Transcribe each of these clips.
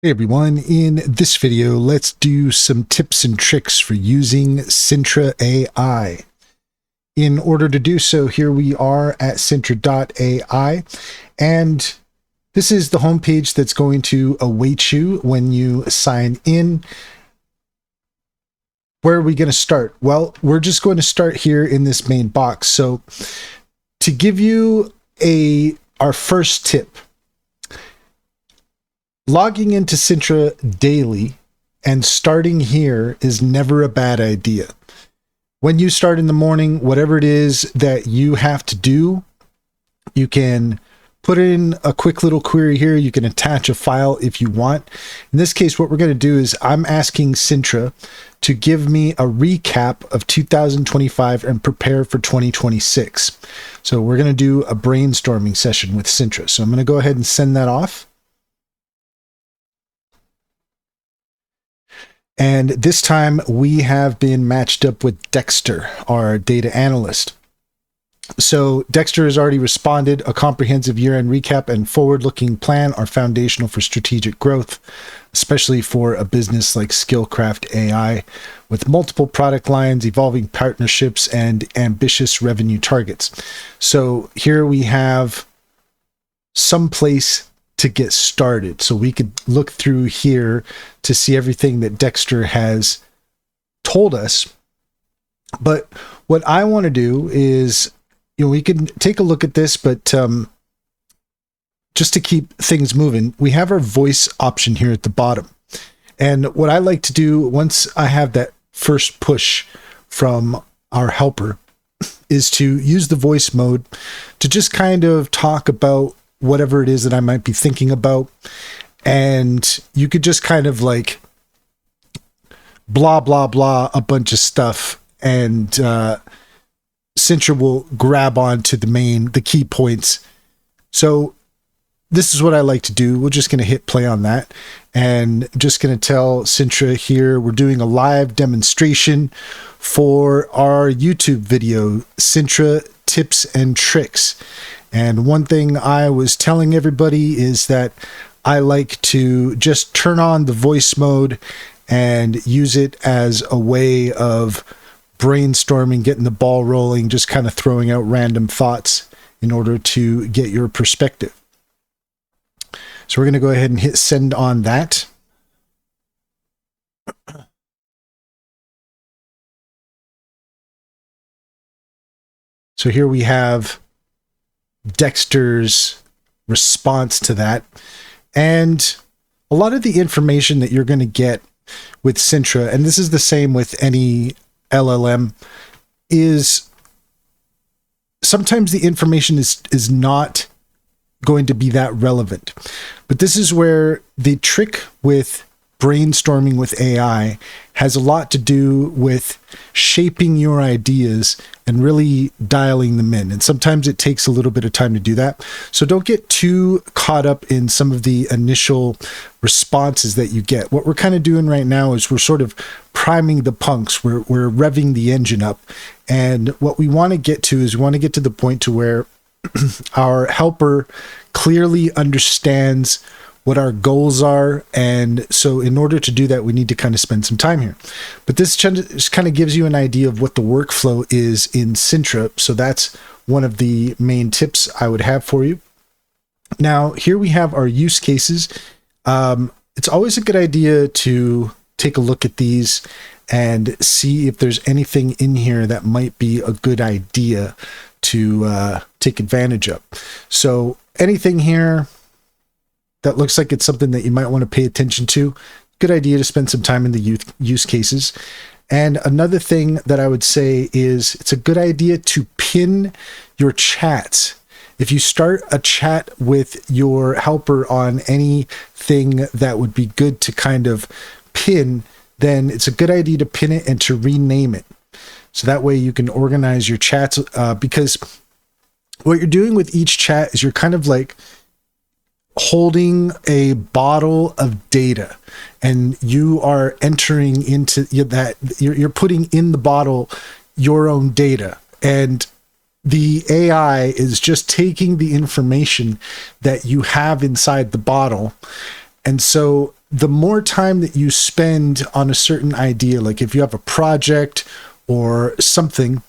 Hey everyone, in this video, let's do some tips and tricks for using Sintra AI. In order to do so, here we are at Sintra.ai, and this is the homepage that's going to await you when you sign in. Where are we going to start? Well, we're just going to start here in this main box. So to give you our first tip, logging into Sintra daily and starting here is never a bad idea. When you start in the morning, whatever it is that you have to do, you can put in a quick little query here. You can attach a file if you want. In this case, what we're going to do is I'm asking Sintra to give me a recap of 2025 and prepare for 2026. So we're going to do a brainstorming session with Sintra. So I'm going to go ahead and send that off. And this time we have been matched up with Dexter, our data analyst. So Dexter has already responded. A comprehensive year-end recap and forward-looking plan are foundational for strategic growth, especially for a business like Skillcraft AI, with multiple product lines, evolving partnerships, and ambitious revenue targets. So here we have some place to get started. So we could look through here to see everything that Dexter has told us. But what I want to do is, we can take a look at this, but just to keep things moving, we have our voice option here at the bottom. And what I like to do once I have that first push from our helper is to use the voice mode to just kind of talk about whatever it is that I might be thinking about. And you could just kind of like blah, blah, blah, a bunch of stuff. And Sintra will grab onto the key points. So this is what I like to do. We're just going to hit play on that. And just going to tell Sintra here, we're doing a live demonstration for our YouTube video, Sintra Tips and Tricks. And one thing I was telling everybody is that I like to just turn on the voice mode and use it as a way of brainstorming, getting the ball rolling, just kind of throwing out random thoughts in order to get your perspective. So we're going to go ahead and hit send on that. So here we have Dexter's response to that. And a lot of the information that you're going to get with Sintra, and this is the same with any LLM, is sometimes the information is not going to be that relevant. But this is where the trick with brainstorming with AI has a lot to do with shaping your ideas and really dialing them in. And sometimes it takes a little bit of time to do that. So don't get too caught up in some of the initial responses that you get. What we're kind of doing right now is we're sort of priming the punks. We're revving the engine up. And what we want to get to is we want to get to the point to where our helper clearly understands what our goals are. And so in order to do that, we need to kind of spend some time here. But this just kind of gives you an idea of what the workflow is in Sintra. So that's one of the main tips I would have for you. Now, here we have our use cases. It's always a good idea to take a look at these and see if there's anything in here that might be a good idea to take advantage of. So anything here that looks like it's something that you might want to pay attention to, good idea to spend some time in the use cases. And another thing that I would say is it's a good idea to pin your chats. If you start a chat with your helper on anything that would be good to kind of pin, then it's a good idea to pin it and to rename it. So that way you can organize your chats, because what you're doing with each chat is you're kind of like holding a bottle of data, and you are entering into that. You're putting in the bottle your own data, and the AI is just taking the information that you have inside the bottle. And so the more time that you spend on a certain idea, like if you have a project or something,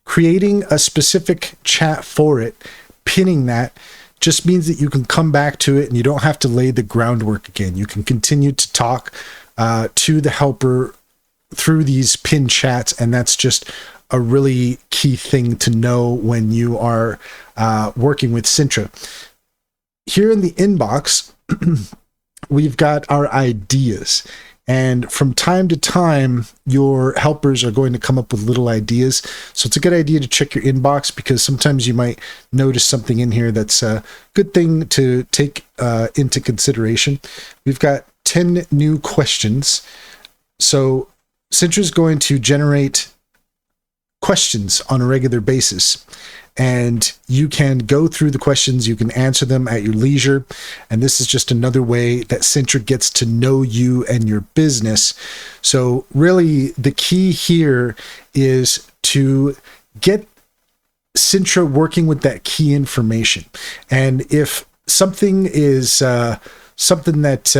creating a specific chat for it, pinning that, just means that you can come back to it and you don't have to lay the groundwork again. You can continue to talk to the helper through these pin chats, and that's just a really key thing to know when you are working with Sintra. Here in the inbox, we've got our ideas. And from time to time, your helpers are going to come up with little ideas. So it's a good idea to check your inbox, because sometimes you might notice something in here that's a good thing to take into consideration. We've got 10 new questions. So Sintra is going to generate questions on a regular basis, and you can go through the questions, you can answer them at your leisure, and this is just another way that Sintra gets to know you and your business. So really the key here is to get Sintra working with that key information. And if something is something that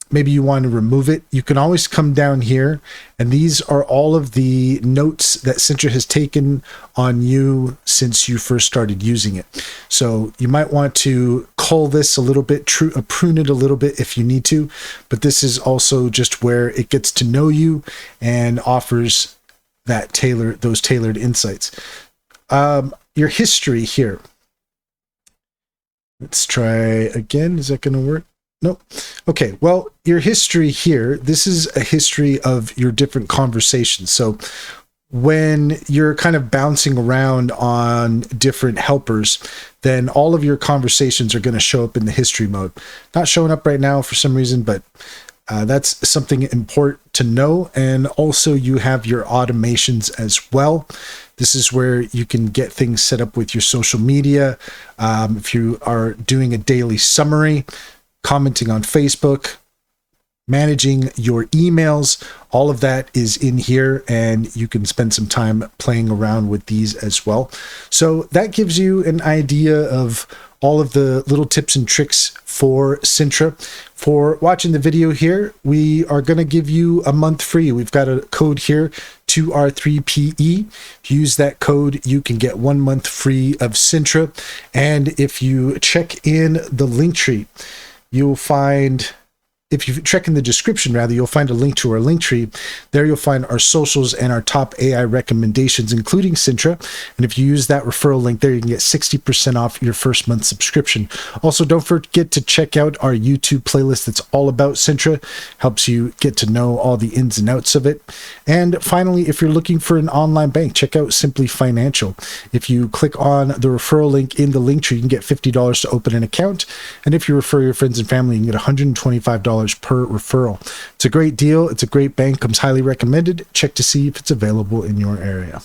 maybe you want to remove it, you can always come down here, and these are all of the notes that Sintra has taken on you since you first started using it. So you might want to cull this a little bit, prune it a little bit if you need to, but this is also just where it gets to know you and offers that those tailored insights. Your history here. Let's try again. Is that going to work? Nope. Okay, well, your history here, this is a history of your different conversations. So when you're kind of bouncing around on different helpers, then all of your conversations are going to show up in the history mode. Not showing up right now for some reason, but that's something important to know. And also you have your automations as well. This is where you can get things set up with your social media. If you are doing a daily summary, commenting on Facebook, managing your emails, all of that is in here, and you can spend some time playing around with these as well. So that gives you an idea of all of the little tips and tricks for Sintra. For watching the video here, we are going to give you a month free. We've got a code here, 2R3PE. If you use that code, you can get 1 month free of Sintra. And if you check in the link tree, you'll find, if you check in the description rather, you'll find a link to our link tree. There you'll find our socials and our top AI recommendations, including Sintra. And if you use that referral link there, you can get 60% off your first month subscription. Also, don't forget to check out our YouTube playlist that's all about Sintra. Helps you get to know all the ins and outs of it. And finally, if you're looking for an online bank, check out Simply Financial. If you click on the referral link in the link tree, you can get $50 to open an account. And if you refer your friends and family, you can get $125 per referral. It's a great deal. It's a great bank. Comes highly recommended. Check to see if it's available in your area.